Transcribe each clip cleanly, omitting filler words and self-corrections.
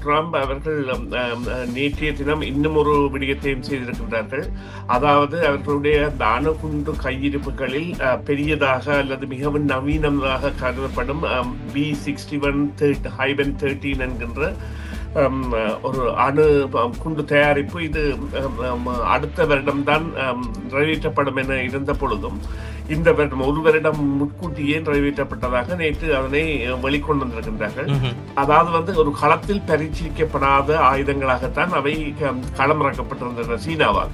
Trump அவர்கள் நேற்றைய தினம் இன்னும் ஒரு விடயத்தையும் செய்திருக்கின்றார்கள். அதாவது அவர்களுடைய அந்த அணுகுண்டு கையிருப்புகளில் பெரியதாக அல்லது மிகவும் நவீனமாக கருதப்படும் B61-13 என்கின்ற ஒரு அணு குண்டு தயாரிப்பு இது அடுத்த வருடம்தான் நிறைவேற்றப்படும் என இருந்த பொழுதும் இந்த வருடம் ஒரு வருடம் முன்கூட்டியே நிறைவேற்றப்பட்டதாக நேற்று அதனை வெளிக்கொண்டு வந்திருக்கின்றார்கள். அதாவது ஒரு களத்தில் பரீட்சிக்கப்படாத ஆயுதங்களாகத்தான் அவை களமிறக்கப்பட்டிருந்தன சீனாவால்.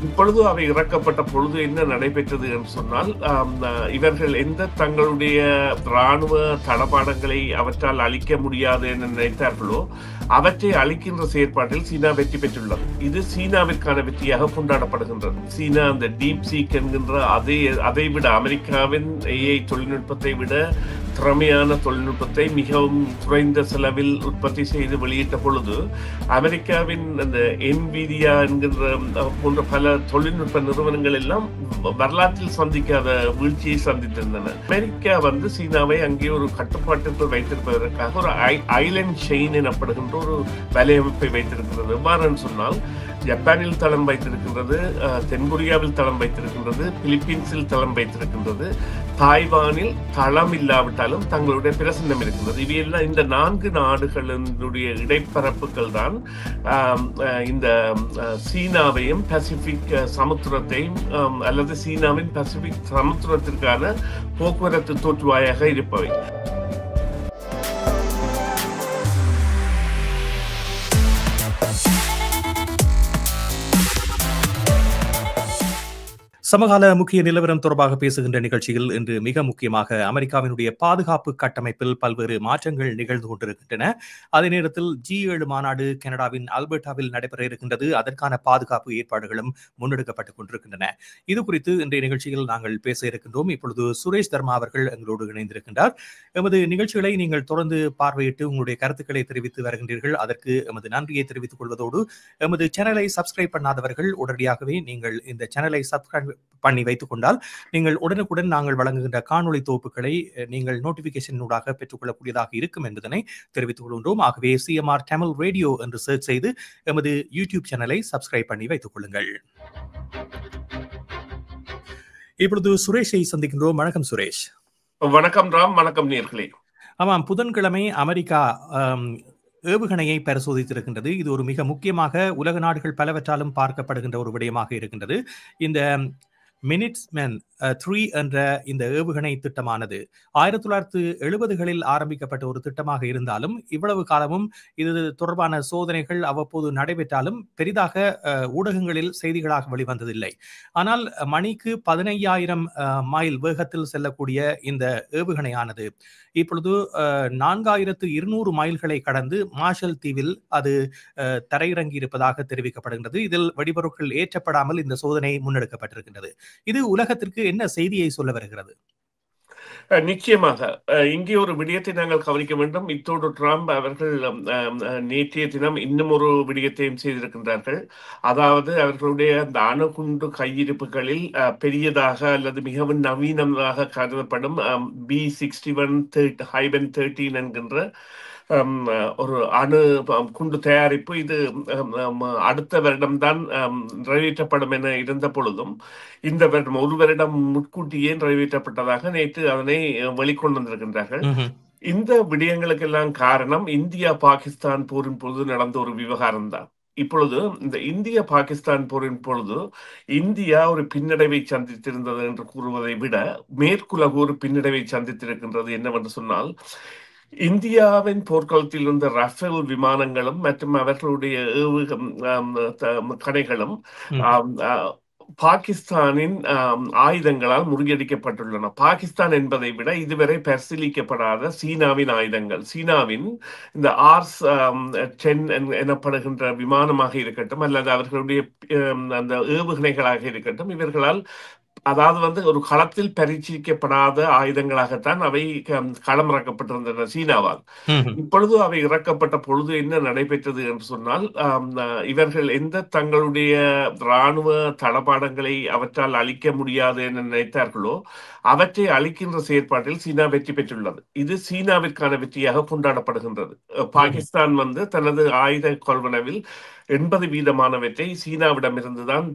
இப்பொழுது அவை இறக்கப்பட்ட பொழுது என்ன நடைபெற்றது என்று சொன்னால், இவர்கள் எந்த தங்களுடைய இராணுவ தளபாடங்களை அவற்றால் அழிக்க முடியாது என நினைத்தார்களோ அவற்றை அழிக்கின்ற செயற்பாட்டில் சீனா வெற்றி பெற்றுள்ளது. இது சீனாவிற்கான வெற்றியாக கொண்டாடப்படுகின்றது. சீனா அந்த டீப் சீக் என்கின்ற அதை விட அமெரிக்காவின் AI தொழில்நுட்பத்தை விட திறமையான தொழில்நுட்பத்தை மிகவும் குறைந்த செலவில் உற்பத்தி செய்து வெளியிட்ட பொழுது அமெரிக்காவின் அந்த NVIDIA என்கின்ற போன்ற பல தொழில்நுட்ப நிறுவனங்கள் எல்லாம் வரலாற்றில் சந்திக்காத வீழ்ச்சியை சந்தித்திருந்தன. அமெரிக்கா சீனாவை அங்கே ஒரு கட்டுப்பாட்டிற்குள் வைத்திருப்பதற்காக ஒரு ஐலண்ட் செயின் எனப்படுகின்ற ஒரு வலையமைப்பை வைத்திருக்கிறது. எவ்வாறு சொன்னால், ஜப்பானில் தளம் வைத்திருக்கின்றது, தென்கொரியாவில் தளம் வைத்திருக்கின்றது, பிலிப்பீன்ஸில் தளம் வைத்திருக்கின்றது, தாய்வானில் தளம் இல்லாவிட்டாலும் தங்களுடைய பிரசன்னம் இருக்கின்றது. இவையெல்லாம் இந்த 4 நாடுகளினுடைய இடைப்பரப்புகள் தான் இந்த சீனாவையும் பசிபிக் சமுத்திரத்தையும் அல்லது சீனாவின் பசிபிக் சமுத்திரத்திற்கான போக்குவரத்து தோற்றுவாயாக இருப்பவை. சமகால முக்கிய நிலவரம் தொடர்பாக பேசுகின்ற நிகழ்ச்சியில் இன்று மிக முக்கியமாக அமெரிக்காவினுடைய பாதுகாப்பு கட்டமைப்பில் பல்வேறு மாற்றங்கள் நிகழ்ந்து கொண்டிருக்கின்றன. அதே நேரத்தில் G7 மாநாடு கனடாவின் அல்பர்டாவில் நடைபெற இருக்கின்றது. அதற்கான பாதுகாப்பு ஏற்பாடுகளும் முன்னெடுக்கப்பட்டுக் கொண்டிருக்கின்றன. இது குறித்து இன்றைய நிகழ்ச்சியில் நாங்கள் பேச இருக்கின்றோம். இப்பொழுது சுரேஷ் தர்மா அவர்கள் எங்களோடு இணைந்திருக்கின்றார். எமது நிகழ்ச்சிகளை நீங்கள் தொடர்ந்து பார்வையிட்டு உங்களுடைய கருத்துக்களை தெரிவித்து வருகின்றீர்கள். அதற்கு எமது நன்றியை தெரிவித்துக் கொள்வதோடு எமது சேனலை சப்ஸ்கிரைப் பண்ணாதவர்கள் உடனடியாகவே நீங்கள் இந்த சேனலை சப்ஸ்கிரைப் பண்ணி வைத்துக் கொண்டால் நீங்கள் உடனுக்குடன் நாங்கள் வழங்குகின்ற காணொளி தொகுப்புகளை நீங்கள் நோட்டிபிகேஷன் ஊடாக பெற்றுக்கொள்ளக்கூடியதாக இருக்கும் என்பதனை தெரிவித்துக் கொள்கின்றோம். ஆகவே CMR Tamil Radio என்று சர்ச் செய்து எமது யூடியூப் சேனலை சப்ஸ்கிரைப் பண்ணி வைத்துக் கொள்ளுங்கள். இப்பொழுது சுரேஷை சந்திக்கின்றோம். வணக்கம் சுரேஷ். வணக்கம் ராம். வணக்கம் நேயர்களே. ஆமாம், புதன்கிழமை அமெரிக்கா ஏவுகணையை பரிசோதித்திருக்கின்றது. இது ஒரு மிக முக்கியமாக உலக நாடுகள் பலவற்றாலும் பார்க்கப்படுகின்ற ஒரு விடயமாக இருக்கின்றது. இந்த மினிட்ஸ்மேன் 3 என்ற இந்த ஏவுகணை திட்டமானது 1970களில் ஆரம்பிக்கப்பட்ட ஒரு திட்டமாக இருந்தாலும் இவ்வளவு காலமும் இது தொடர்பான சோதனைகள் அவ்வப்போது நடைபெற்றாலும் பெரிதாக ஊடகங்களில் செய்திகளாக வெளிவந்ததில்லை. ஆனால் மணிக்கு 15,000 மைல் வேகத்தில் செல்லக்கூடிய இந்த ஏவுகணையானது இப்பொழுது 4,200 மைல்களை கடந்து மார்ஷல் தீவில் அது தரையிறங்கி இருப்பதாக தெரிவிக்கப்படுகின்றது. இதில் வெடிபொருட்கள் ஏற்றப்படாமல் இந்த சோதனை முன்னெடுக்கப்பட்டிருக்கின்றது. இது உலகத்திற்கு என்ன செய்தியை சொல்ல வருகிறது? நிச்சயமாக இங்கே ஒரு விடயத்தை நாங்கள் கவனிக்க வேண்டும். இத்தோடு ட்ரம்ப் அவர்கள் நேற்றைய தினம் இன்னும் ஒரு விடயத்தையும் செய்திருக்கின்றார்கள். அதாவது அவர்களுடைய அந்த அணுகுண்டு கையிருப்புகளில் பெரியதாக அல்லது மிகவும் நவீனமாக கருதப்படும் B61-13 என்கின்ற ஒரு அணு குண்டு தயாரிப்பு இது அடுத்த வருடம்தான் நிறைவேற்றப்படும் என இருந்த பொழுதும் இந்த வருடம் ஒரு வருடம் முன்கூட்டியே நிறைவேற்றப்பட்டதாக நேற்று அதனை வெளிக்கொண்டு வந்திருக்கின்றார்கள். இந்த விடயங்களுக்கெல்லாம் காரணம் இந்தியா பாகிஸ்தான் போரின் பொழுது நடந்த ஒரு விவகாரம் தான். இப்பொழுது இந்த இந்திய பாகிஸ்தான் போரின் பொழுது இந்தியா ஒரு பின்னடைவை சந்தித்திருந்தது என்று கூறுவதை விட மேற்குலகு ஒரு பின்னடைவை சந்தித்திருக்கின்றது. என்னவென்று சொன்னால், இந்தியாவின் போர்க்களத்தில் இருந்த ரஃபேல் விமானங்களும் மற்றும் அவர்களுடைய கணைகளும் பாகிஸ்தானின் ஆயுதங்களால் முறியடிக்கப்பட்டுள்ளன. பாகிஸ்தான் என்பதை விட இதுவரை பரிசீலிக்கப்படாத சீனாவின் ஆயுதங்கள், சீனாவின் இந்த R-10 எனப்படுகின்ற விமானமாக இருக்கட்டும் அல்லது அவர்களுடைய அந்த ஏவுகணைகளாக இருக்கட்டும், இவர்களால் அதாவது ஒரு களத்தில் பரீட்சிக்கப்படாத ஆயுதங்களாகத்தான் அவை களமிறக்கப்பட்டிருந்தன சீனாவால். இப்பொழுது அவை இறக்கப்பட்ட பொழுது என்ன நடைபெற்றது என்று சொன்னால், இவர்கள் எந்த தங்களுடைய இராணுவ தளபாடங்களை அவற்றால் அழிக்க முடியாது என நினைத்தார்களோ அவற்றை அளிக்கின்ற செயற்பாட்டில் சீனா வெற்றி பெற்றுள்ளது. இது சீனாவிற்கான வெற்றியாக கொண்டாடப்படுகின்றது. பாகிஸ்தான் வந்து தனது ஆயுத கொள்வனவில் 80% சீனாவிடமிருந்துதான்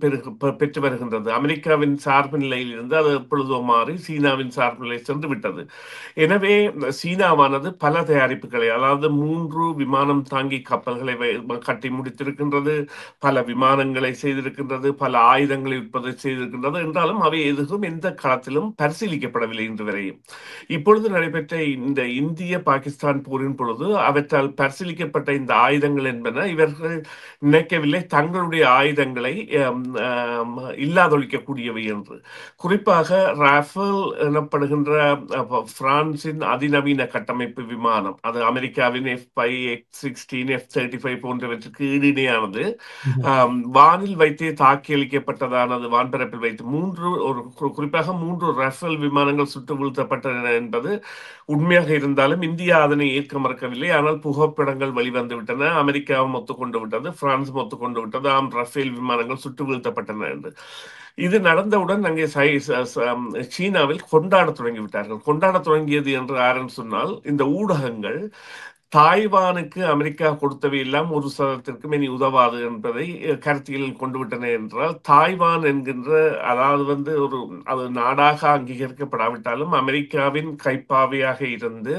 பெற்று வருகின்றது. அமெரிக்காவின் சார்பு நிலையில் இருந்து அது எப்பொழுதோ மாறி சீனாவின் சார்பு நிலை சென்று விட்டது. எனவே சீனாவானது பல தயாரிப்புகளை, அதாவது 3 விமானம் தாங்கி கப்பல்களை கட்டி முடித்திருக்கின்றது, பல விமானங்களை செய்திருக்கின்றது, பல ஆயுதங்களை உற்பத்தி செய்திருக்கின்றது. என்றாலும் அவை எதுவும் எந்த களத்திலும் பரிசீலிக்கப்படவில்லை இன்று வரையும். இப்பொழுது நடைபெற்ற இந்த இந்திய பாகிஸ்தான் போரின் பொழுது அவற்றால் பரிசீலிக்கப்பட்ட இந்த ஆயுதங்கள் என்பன இவர்கள் நினைக்கவில்லை தங்களுடைய ஆயுதங்களை இல்லாதொழிக்கக்கூடியவை என்று. குறிப்பாக ராஃபேல் எனப்படுகின்ற பிரான்சின் அதிநவீன கட்டமைப்பு விமானம், அது அமெரிக்காவின் F5, F-16, F-35 போன்றவற்றுக்கு ஈடிணையானது, வானில் வைத்தே தாக்கி அளிக்கப்பட்டதானது. வான்பரப்பில் வைத்து குறிப்பாக 3 ராஃபேல் விமானங்கள் சுட்டு வீழ்த்தப்பட்டன என்பது உண்மையாக இருந்தாலும் இந்தியா அதனை ஏற்க மறுக்கவில்லை. ஆனால் புகைப்படங்கள் வெளிவந்து விட்டன. அமெரிக்காவும் ஒத்துக்கொண்டு விட்டது, பிரான்சும் ஒத்துக்கொண்டு விட்டது, ரஃபேல் விமானங்கள் சுட்டு வீழ்த்தப்பட்டன என்று. இது நடந்தவுடன் அங்கே சீனாவில் கொண்டாட தொடங்கிவிட்டார்கள். கொண்டாட தொடங்கியது என்று யாருன்னு சொன்னால் இந்த ஊடகங்கள் தாய்வானுக்கு அமெரிக்கா கொடுத்தவை எல்லாம் 1% இனி உதவாது என்பதை கருத்தியில் கொண்டு விட்டன என்றால், தாய்வான் என்கின்ற, அதாவது வந்து அது நாடாக அங்கீகரிக்கப்படாவிட்டாலும் அமெரிக்காவின் கைப்பாவையாக இருந்து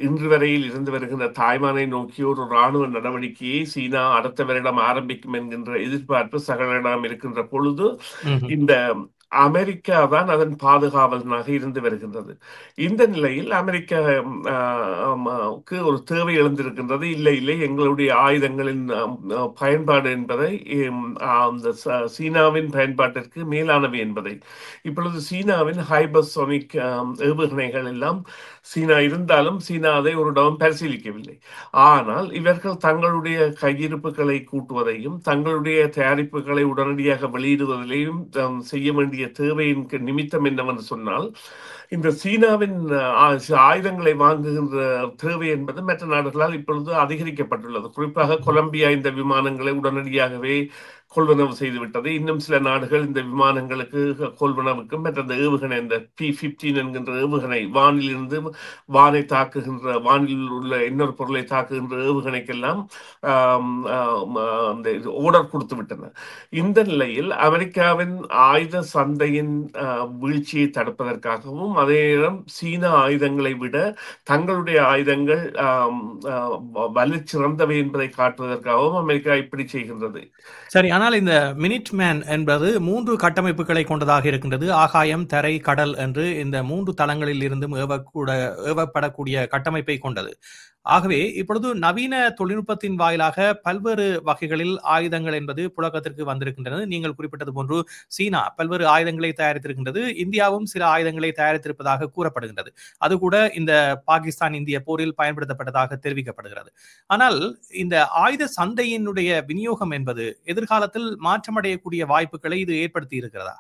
இன்று வரையில் இருந்து வருகின்ற தாய்வானை நோக்கி ஒரு இராணுவ நடவடிக்கையை சீனா அடுத்த வருடம் ஆரம்பிக்கும் என்கின்ற எதிர்பார்ப்பு சகலிடம் இருக்கின்ற பொழுது இந்த அமெரிக்கா தான் அதன் பாதுகாவலனாக இருந்து வருகின்றது. இந்த நிலையில் அமெரிக்காவுக்கு ஒரு தேவை எழுந்திருக்கின்றது. இல்லை இல்லை, எங்களுடைய ஆயுதங்களின் பயன்பாடு என்பதை சீனாவின் பயன்பாட்டிற்கு மேலானவை என்பதை. இப்பொழுது சீனாவின் ஹைபர்சோனிக் ஏவுகணைகள் எல்லாம் சீனா இருந்தாலும் சீனா அதை ஒரு இடம் பரிசீலிக்கவில்லை. ஆனால் இவர்கள் தங்களுடைய கையிருப்புகளை கூட்டுவதையும் தங்களுடைய தயாரிப்புகளை உடனடியாக வெளியிடுவதிலையும் செய்ய வேண்டிய தேவையின் நிமித்தம் என்னவென்று சொன்னால், இந்த சீனாவின் ஆயுதங்களை வாங்குகின்ற தேவை என்பது மற்ற நாடுகளால் இப்பொழுது அதிகரிக்கப்பட்டுள்ளது. குறிப்பாக கொலம்பியா இந்த விமானங்களை உடனடியாகவே கொள்வனவு செய்துவிட்டது. இன்னும் சில நாடுகள் இந்த விமானங்களுக்கு கொள்வனவுக்கும் மற்ற ஏவுகணை, இந்த P-15 என்கின்ற ஏவுகணை, வானிலிருந்து வானை தாக்குகின்ற, வானில் உள்ள இன்னொரு பொருளை தாக்குகின்ற ஏவுகணைக்கெல்லாம் ஓர்டர் கொடுத்து விட்டன. இந்த நிலையில் அமெரிக்காவின் ஆயுத சந்தையின் வீழ்ச்சியை தடுப்பதற்காகவும் அதே நேரம் சீன ஆயுதங்களை விட தங்களுடைய ஆயுதங்கள் வலு சிறந்தவை என்பதை காட்டுவதற்காகவும் அமெரிக்கா இப்படி செய்கின்றது. சரி, ஆனால் இந்த மினிட் மேன் என்பது 3 கட்டமைப்புகளை கொண்டதாக இருக்கின்றது. ஆகாயம், தரை, கடல் என்று இந்த 3 தளங்களில் இருந்தும் ஏவப்படக்கூடிய கட்டமைப்பை கொண்டது. ஆகவே இப்பொழுது நவீன தொழில்நுட்பத்தின் வாயிலாக பல்வேறு வகைகளில் ஆயுதங்கள் என்பது புழக்கத்திற்கு வந்திருக்கின்றன. நீங்கள் குறிப்பிட்டது போன்று சீனா பல்வேறு ஆயுதங்களை தயாரித்திருக்கின்றது. இந்தியாவும் சில ஆயுதங்களை தயாரித்திருப்பதாக கூறப்படுகின்றது. அது கூட இந்த பாகிஸ்தான் இந்திய போரில் பயன்படுத்தப்பட்டதாக தெரிவிக்கப்படுகிறது. ஆனால் இந்த ஆயுத சந்தையினுடைய விநியோகம் என்பது எதிர்காலத்தில் மாற்றமடையக்கூடிய வாய்ப்புகளை இது ஏற்படுத்தி இருக்கிறதா?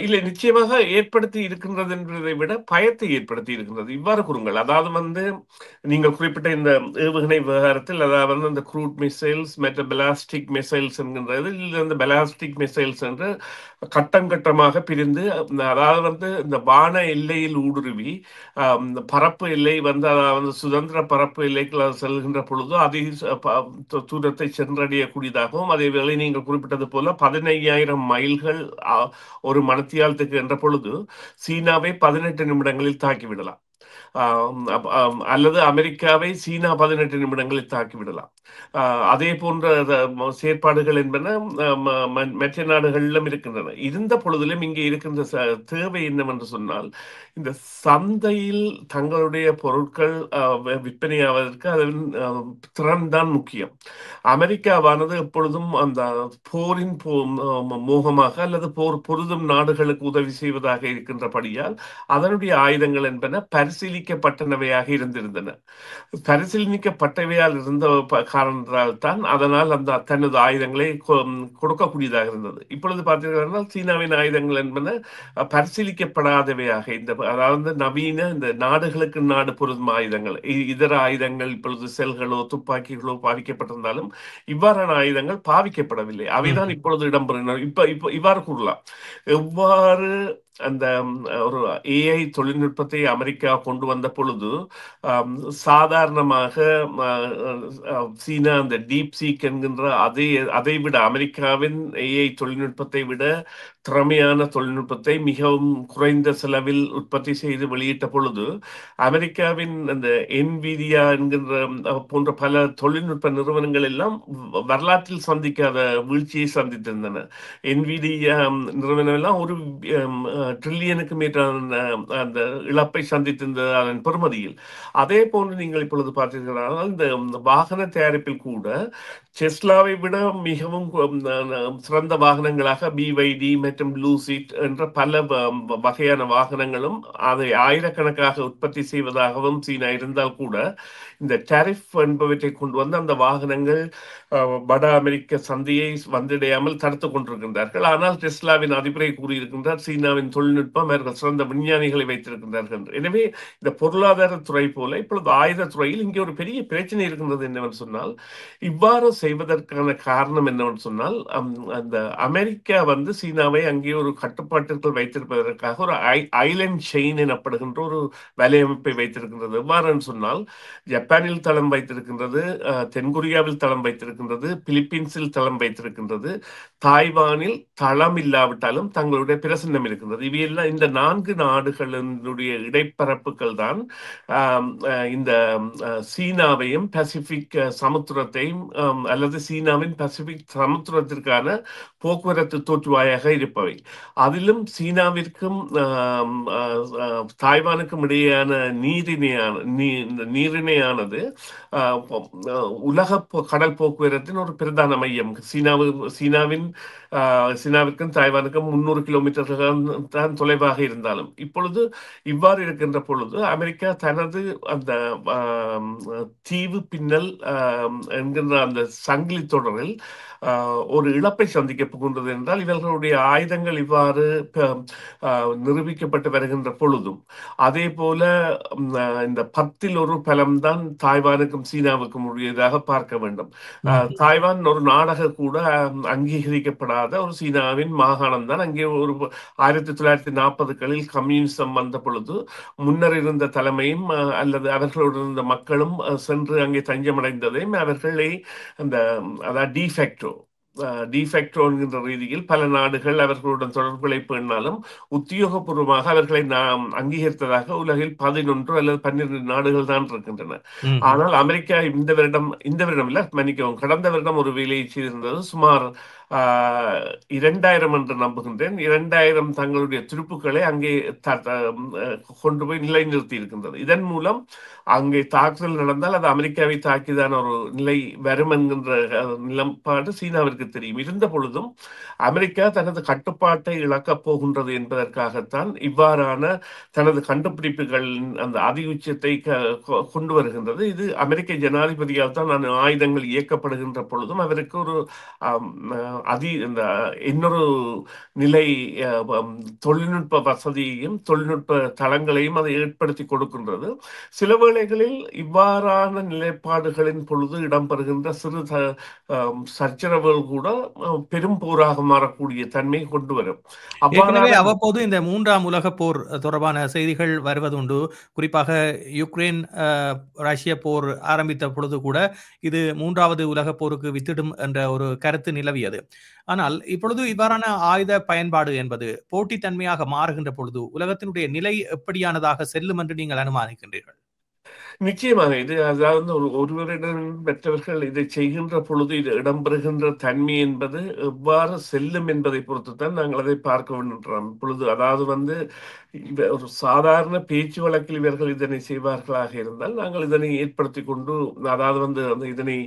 இல்லை, நிச்சயமாக ஏற்படுத்தி இருக்கின்றது என்பதை விட பயத்தை ஏற்படுத்தி இருக்கின்றது. இவ்வாறு கூறுங்கள். அதாவது வந்து நீங்கள் குறிப்பிட்ட இந்த ஏவுகணை விவகாரத்தில், அதாவது இந்த க்ரூட் மிசைல்ஸ் மற்ற பெலாஸ்டிக் மிசைல்ஸ் என்கின்றது, இந்த பெலாஸ்டிக் மிசைல்ஸ் என்று கட்டம் கட்டமாக பிரிந்து, அதாவது வந்து இந்த வான எல்லையில் ஊடுருவி பரப்பு எல்லை வந்து, அதாவது சுதந்திர பரப்பு எல்லைக்கு செல்கின்ற பொழுது அதிக தூரத்தை சென்றடையக்கூடியதாகவும், அதே வேளை நீங்கள் குறிப்பிட்டது போல 15,000 மைல்கள் ஒரு மணத்தியாலத்துக்கு என்ற பொழுது சீனாவை 18 நிமிடங்களில் தாக்கிவிடலாம். அல்லது அமெரிக்காவை சீனா 18 நிமிடங்களில் தாக்கிவிடலாம். அதே போன்ற செயற்பாடுகள் என்பன மற்ற நாடுகளிலும் இருக்கின்றன. இருந்த பொழுதிலும் இங்கே இருக்கின்ற தேவை என்னவென்று சொன்னால், இந்த சந்தையில் தங்களுடைய பொருட்கள் விற்பனையாவதற்கு அதன் திறன் தான் முக்கியம். அமெரிக்காவானது எப்பொழுதும் அந்த போரின் மோகமாக அல்லது போர் பொருதும் நாடுகளுக்கு உதவி செய்வதாக இருக்கின்றபடியால் அதனுடைய ஆயுதங்கள் என்பன பரிசீலிக்கப்பட்டனவையாக இருந்திருந்தன. பரிசீலிக்கப்பட்டவையால் இருந்த காரணத்தால் தான் அதனால் அந்த தனது ஆயுதங்களை கொடுக்கக்கூடியதாக இருந்தது. இப்பொழுது பார்த்தீங்கன்னா சீனாவின் ஆயுதங்கள் என்பன பரிசீலிக்கப்படாதவையாக, அதாவது நவீன இந்த நாடுகளுக்கு நாடு பொருந்தும் ஆயுதங்கள், இதர ஆயுதங்கள் இப்பொழுது செல்களோ துப்பாக்கிகளோ பாவிக்கப்பட்டிருந்தாலும் இவ்வாறான ஆயுதங்கள் பாவிக்கப்படவில்லை. அவைதான் இப்பொழுது இடம்பெறுகின்றன. இவ்வாறு கூறலாம், எவ்வாறு அந்த ஒரு ஏஐ தொழில்நுட்பத்தை அமெரிக்கா கொண்டு வந்த பொழுது ஆம், சாதாரணமாக சீனா அந்த டீப் சீக் என்கின்ற அதை விட அமெரிக்காவின் ஏஐ தொழில்நுட்பத்தை விட திறமையான தொழில்நுட்பத்தை மிகவும் குறைந்த செலவில் உற்பத்தி செய்து வெளியிட்ட பொழுது அமெரிக்காவின் அந்த என்விடியா என்கின்ற போன்ற பல தொழில்நுட்ப நிறுவனங்கள் எல்லாம் வரலாற்றில் சந்திக்காத வீழ்ச்சியை சந்தித்திருந்தன. என்விடியா நிறுவனம் எல்லாம் ஒரு ட்ரில்லியனுக்கு மேற்றான அந்த இழப்பை சந்தித்திருந்த அதன் பெறுமதியில். அதே போன்று நீங்கள் இப்பொழுது பார்த்தீர்களானால் இந்த வாகன தயாரிப்பில் கூட டெஸ்லாவை விட மிகவும் சிறந்த வாகனங்களாக பிவைடி மற்றும் லூசிட் என்ற பல வகையான வாகனங்களும் அதை ஆயிரக்கணக்காக உற்பத்தி செய்வதாகவும் சீனா இருந்தால் கூட இந்த டாரிஃப் என்பவற்றை கொண்டு வந்து அந்த வாகனங்கள் வட அமெரிக்க சந்தையை வந்திடையாமல் தடுத்துக் கொண்டிருக்கின்றார்கள். ஆனால் டெஸ்லாவின் அதிபரை கூறியிருக்கின்றார், சீனாவின் தொழில்நுட்பம் அவர்கள் சிறந்த விஞ்ஞானிகளை வைத்திருக்கின்றார்கள் என்று. எனவே இந்த பொருளாதாரத்துறை போல இப்பொழுது ஆயுதத்துறையில் இங்கே ஒரு பெரிய பிரச்சனை இருக்கின்றது என்னவென்று சொன்னால், இவ்வாறு செய்வதற்கான காரணம் என்னவென்று சொன்னால், அந்த அமெரிக்கா வந்து சீனாவை அங்கே ஒரு கட்டுப்பாட்டிற்குள் வைத்திருப்பதற்காக ஒரு ஐலண்ட் செயின் எனப்படுகின்ற ஒரு வலையமைப்பை வைத்திருக்கின்றது. எவ்வாறு சொன்னால், ஜப்பானில் தளம் வைத்திருக்கின்றது, தென்கொரியாவில் தளம் வைத்திருக்கின்றது, பிலிப்பீன்ஸில் தளம் வைத்திருக்கின்றது, தாய்வானில் தளம் இல்லாவிட்டாலும் தங்களுடைய பிரசன்னம் இருக்கின்றது. இவையெல்லாம் இந்த 4 நாடுகளினுடைய இடைப்பரப்புகள் தான் இந்த சீனாவையும் பசிபிக் சமுத்திரத்தையும் அல்லது சீனாவின் பசிபிக் சமுத்திரத்திற்கான போக்குவரத்து தோற்றுவாயாக இருப்பவை. அதிலும் சீனாவிற்கும் தாய்வானுக்கும் இடையேயான நீரிணையானது உலக கடல் போக்குவரத்தின் ஒரு பிரதான மையம். சீனாவிற்கும் தாய்வானுக்கும் 300 கிலோமீட்டர்கள் தான் தொலைவாக இருந்தாலும் இப்பொழுது இவ்வாறு இருக்கின்ற பொழுது அமெரிக்கா தனது அந்த தீவு பின்னல் என்கின்ற அந்த சங்கிலி தொடரில் ஒரு இழப்பை சந்திக்க போகின்றது என்றால், இவர்களுடைய ஆயுதங்கள் இவ்வாறு நிரூபிக்கப்பட்டு வருகின்ற பொழுதும் அதே போல இந்த 10ல் ஒரு பலம்தான் தாய்வானுக்கும் சீனாவுக்கும் உரியதாக பார்க்க வேண்டும். தாய்வான் ஒரு நாடாக கூட அங்கீகரிக்கப்படாத ஒரு சீனாவின் மாகாணம் தான். அங்கே ஒரு 1940களில் கம்யூனிசம் வந்த பொழுது முன்னர் இருந்த தலைமையும் அல்லது அவர்களோடு இருந்த மக்களும் சென்று அங்கே தஞ்சமடைந்ததையும் அவர்களை அந்த அதாவது டிஃபேக்டோ என்கின்ற ரீதியில் பல நாடுகள் அவர்களுடன் தொடர்புகளை பேணினாலும் உத்தியோகபூர்வமாக அவர்களை நாம் அங்கீகரித்ததாக உலகில் 11 அல்லது 12 நாடுகள் தான் இருக்கின்றன. ஆனால் அமெரிக்கா இந்த வருடம் இல்ல, மன்னிக்கவும், கடந்த வருடம் ஒரு வேலையை செய்திருந்தது. சுமார் 2000 என்று நம்புகின்றேன், 2000 தங்களுடைய துருப்புக்களை அங்கே கொண்டு போய் நிலைநிறுத்தி இருக்கின்றது. இதன் மூலம் அங்கே தாக்குதல் நடந்தால் அது அமெரிக்காவை தாக்கிதான் ஒரு நிலை வரும் என்கின்ற நிலப்பாடு சீனாவிற்கு தெரியும். இருந்த பொழுதும் அமெரிக்கா தனது கட்டுப்பாட்டை இழக்கப் போகின்றது என்பதற்காகத்தான் இவ்வாறான தனது கண்டுபிடிப்புகளின் அந்த அதிஉச்சத்தை கொண்டு வருகின்றது. இது அமெரிக்க ஜனாதிபதியால் தான் ஆயுதங்கள் இயக்கப்படுகின்ற பொழுதும் அவருக்கு ஒரு இந்த இன்னொரு நிலை தொழில்நுட்ப வசதியையும் தொழில்நுட்ப தளங்களையும் அதை ஏற்படுத்தி கொடுக்கின்றது. சில வேளைகளில் இவ்வாறான நிலைப்பாடுகளின் பொழுது இடம்பெறுகின்ற சிறு சச்சரவுகள் கூட பெரும் போராக மாறக்கூடிய தன்மை கொண்டு வரும். அவ்வப்போது இந்த 3ஆம் உலக போர் தொடர்பான செய்திகள் வருவதுண்டு. குறிப்பாக யுக்ரைன் ரஷ்ய போர் ஆரம்பித்த பொழுது கூட இது 3வது உலக போருக்கு வித்திடும் என்ற ஒரு கருத்து நிலவியது. ஆனால் இப்பொழுது இவ்வாறான ஆயுத பயன்பாடு என்பது போட்டித்தன்மையாக மாறுகின்ற பொழுது உலகத்தினுடைய நிலை எப்படியானதாக செல்லும் என்று நீங்கள் அனுமானிக்கின்றீர்கள்? நிச்சயமாக இது அதாவது ஒருவரிடம் மற்றவர்கள் இதை செய்கின்ற பொழுது இது இடம்பெறுகின்ற தன்மை என்பது எவ்வாறு செல்லும் என்பதை பொறுத்துத்தான் நாங்கள் அதை பார்க்க வேண்டுகிறோம். இப்பொழுது அதாவது ஒரு சாதாரண பேச்சு வழக்கில் இவர்கள் இதனை செய்வார்களாக இருந்தால் நாங்கள் இதனை ஏற்படுத்தி கொண்டு அதாவது இதனை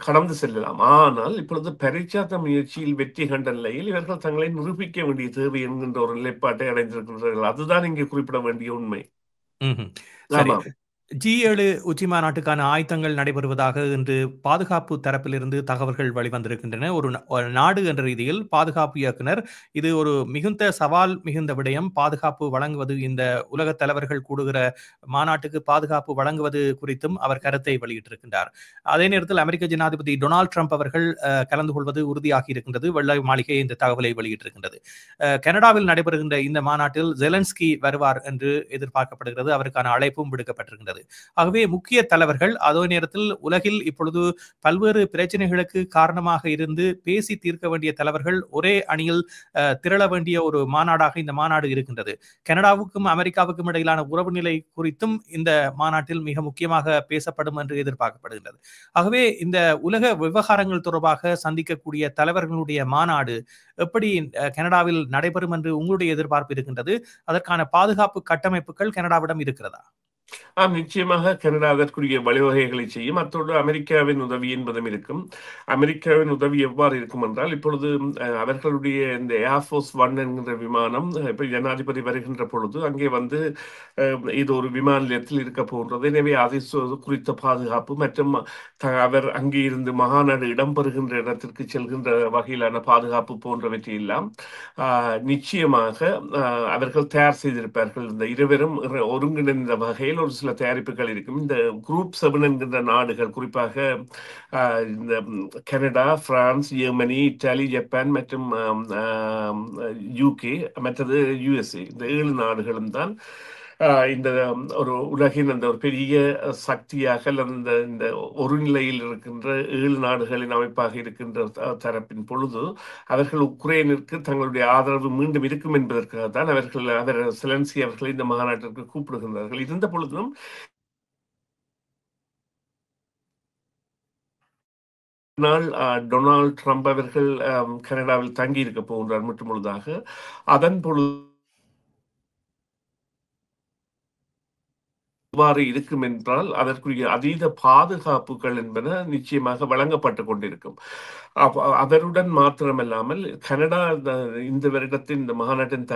கடந்து செல்லலாம். ஆனால் இப்பொழுது பரிச்சார்த்த முயற்சியில் வெற்றி கண்ட நிலையில் இவர்கள் தங்களை நிரூபிக்க வேண்டிய தேவை என்கின்ற ஒரு நிலைப்பாட்டை அடைந்திருக்கின்றார்கள். அதுதான் இங்கே குறிப்பிட வேண்டிய உண்மை. சரி. G7 உச்சி மாநாட்டுக்கான ஆயத்தங்கள் நடைபெறுவதாக இன்று பாதுகாப்பு தரப்பிலிருந்து தகவல்கள் வெளிவந்திருக்கின்றன. ஒரு நாடு என்ற ரீதியில் பாதுகாப்பு இயக்குனர் இது ஒரு மிகுந்த சவால் மிகுந்த விடயம். பாதுகாப்பு வழங்குவது, இந்த உலக தலைவர்கள் கூடுகிற மாநாட்டுக்கு பாதுகாப்பு வழங்குவது குறித்தும் அவர் கருத்தை வெளியிட்டிருக்கின்றார். அதே நேரத்தில் அமெரிக்க ஜனாதிபதி டொனால்ட் ட்ரம்ப் அவர்கள் கலந்து கொள்வது உறுதியாகி இருக்கின்றது. வெள்ளை மாளிகை இந்த தகவலை வெளியிட்டிருக்கின்றது. கனடாவில் நடைபெறுகின்ற இந்த மாநாட்டில் ஜெலன்ஸ்கி வருவார் என்று எதிர்பார்க்கப்படுகிறது. அவருக்கான அழைப்பும் விடுக்கப்பட்டிருக்கின்றது. ஆகவே முக்கிய தலைவர்கள், அதே நேரத்தில் உலகில் இப்பொழுது பல்வேறு பிரச்சனைகளுக்கு காரணமாக இருந்து பேசி தீர்க்க வேண்டிய தலைவர்கள் ஒரே அணியில் திரள வேண்டிய ஒரு மாநாடாக இந்த மாநாடு இருக்கின்றது. கனடாவுக்கும் அமெரிக்காவுக்கும் இடையிலான உறவு நிலை குறித்தும் இந்த மாநாட்டில் மிக முக்கியமாக பேசப்படும் என்று எதிர்பார்க்கப்படுகின்றது. ஆகவே இந்த உலக விவகாரங்கள் தொடர்பாக சந்திக்கக்கூடிய தலைவர்களுடைய மாநாடு எப்படி கனடாவில் நடைபெறும் என்று உங்களுடைய எதிர்பார்ப்பு இருக்கின்றது? அதற்கான பாதுகாப்பு கட்டமைப்புகள் கனடாவிடம் இருக்கிறதா? நிச்சயமாக கனடா அதற்குரிய வழிவகைகளை செய்யும். அத்தோடு அமெரிக்காவின் உதவி என்பதும் இருக்கும். அமெரிக்காவின் உதவி எவ்வாறு இருக்கும் என்றால், இப்பொழுது அவர்களுடைய இந்த ஏர்ஃபோர்ஸ் 1 என்கின்ற விமானம் இப்ப ஜனாதிபதி வருகின்ற பொழுது அங்கே வந்து இது ஒரு விமான நிலையத்தில் இருக்க போன்றது. எனவே அதை குறித்த பாதுகாப்பு மற்றும் அவர் அங்கே இருந்து மகாநாடு இடம்பெறுகின்ற இடத்திற்கு செல்கின்ற வகையிலான பாதுகாப்பு போன்றவற்றை எல்லாம் நிச்சயமாக அவர்கள் தயார் செய்திருப்பார்கள். இந்த இருவரும் ஒருங்கிணைந்த வகையில் ஒரு சில தயாரிப்புகள் இருக்கும். இந்த குரூப் 7 என்கின்ற நாடுகள், குறிப்பாக இந்த Canada, France, Germany, Italy, Japan மற்றும் UK, மற்றது USA, இந்த 7 நாடுகளும் தான் இந்த ஒரு உலகின் அந்த ஒரு பெரிய சக்தியாக இந்த ஒரு நிலையில் இருக்கின்ற 7 நாடுகளின் அமைப்பாக இருக்கின்ற தரப்பின் பொழுது அவர்கள் உக்ரைனிற்கு தங்களுடைய ஆதரவு மீண்டும் இருக்கும் என்பதற்காக தான் அவர் செலன்ஸ்கி அவர்களை இந்த மாநாட்டிற்கு கூப்பிடுகின்றார்கள். இருந்த பொழுதும் டொனால்ட் ட்ரம்ப் அவர்கள் கனடாவில் தங்கி இருக்க போகின்றார் மட்டும் பொழுதாக. அதன் பொழுது எவ்வாறு இருக்கும் என்றால் அதற்குரிய அதீத பாதுகாப்புகள் என்பன நிச்சயமாக வழங்கப்பட்டு கொண்டிருக்கும். அவருடன் மாத்திரமல்லாமல் கனடா இந்த வருடத்தின் இந்த மாநாட்டின்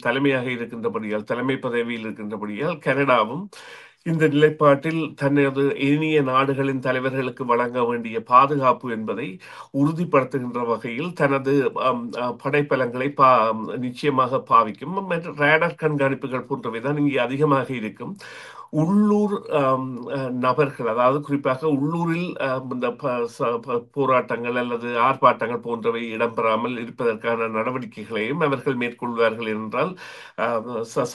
தலைமையாக இருக்கின்றபடியால், தலைமை பதவியில் இருக்கின்றபடியால் கனடாவும் இந்த நிலைப்பாட்டில் தனது இனிய நாடுகளின் தலைவர்களுக்கு வழங்க வேண்டிய பாதுகாப்பு என்பதை உறுதிப்படுத்துகின்ற வகையில் தனது படைப்பலங்களை நிச்சயமாக பாவிக்கும். ரேடார் கண்காணிப்புகள் போன்றவைதான் இங்கே அதிகமாக இருக்கும். உள்ளூர் நபர்கள், அதாவது குறிப்பாக உள்ளூரில் இந்த போராட்டங்கள் அல்லது ஆர்ப்பாட்டங்கள் போன்றவை இடம்பெறாமல் இருப்பதற்கான நடவடிக்கைகளையும் அவர்கள் மேற்கொள்வார்கள் என்றால்,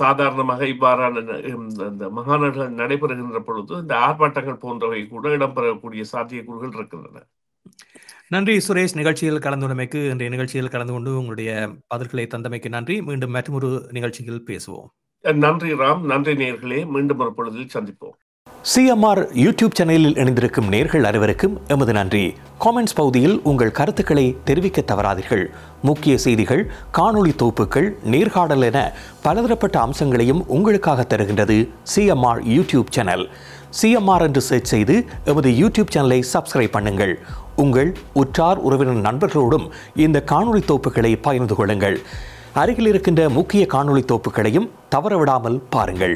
சாதாரணமாக இவ்வாறான இந்த மாநாடுகள் நடைபெறுகின்ற பொழுது இந்த ஆர்ப்பாட்டங்கள் போன்றவை கூட இடம்பெறக்கூடிய சாத்தியக்கூறுகள் இருக்கின்றன. நன்றி சுரேஷ், நிகழ்ச்சியில் கலந்துள்ளமைக்கு. இன்றைய நிகழ்ச்சியில் கலந்து கொண்டு உங்களுடைய பதில்களை தந்தமைக்கு நன்றி. மீண்டும் மற்றொரு நிகழ்ச்சியில் பேசுவோம். நன்றி ராம். நன்றி நேயர்களே. மீண்டும் ஒரு பொழுதில் சந்திப்போம். CMR யூடியூப் சேனலில் இணைந்திருக்கும் நேயர்கள் அனைவருக்கும் எமது நன்றி. காமெண்ட்ஸ் பகுதியில் உங்கள் கருத்துக்களை தெரிவிக்க தவறாதீர்கள். முக்கிய செய்திகள், காணொளி தொகுப்புகள், நேர்காணல் என பலதரப்பட்ட அம்சங்களையும் உங்களுக்காக தருகின்றது CMR யூடியூப் சேனல். CMR என்று சர்ச் செய்து எமது யூடியூப் சேனலை சப்ஸ்கிரைப் பண்ணுங்கள். உங்கள் உற்றார் உறவினர் நண்பர்களோடும் இந்த காணொளி தொகுப்புகளை பகிர்ந்து கொள்ளுங்கள். அருகில் இருக்கின்ற முக்கிய காணொளி தொகுப்புகளையும் தவறவிடாமல் பாருங்கள்.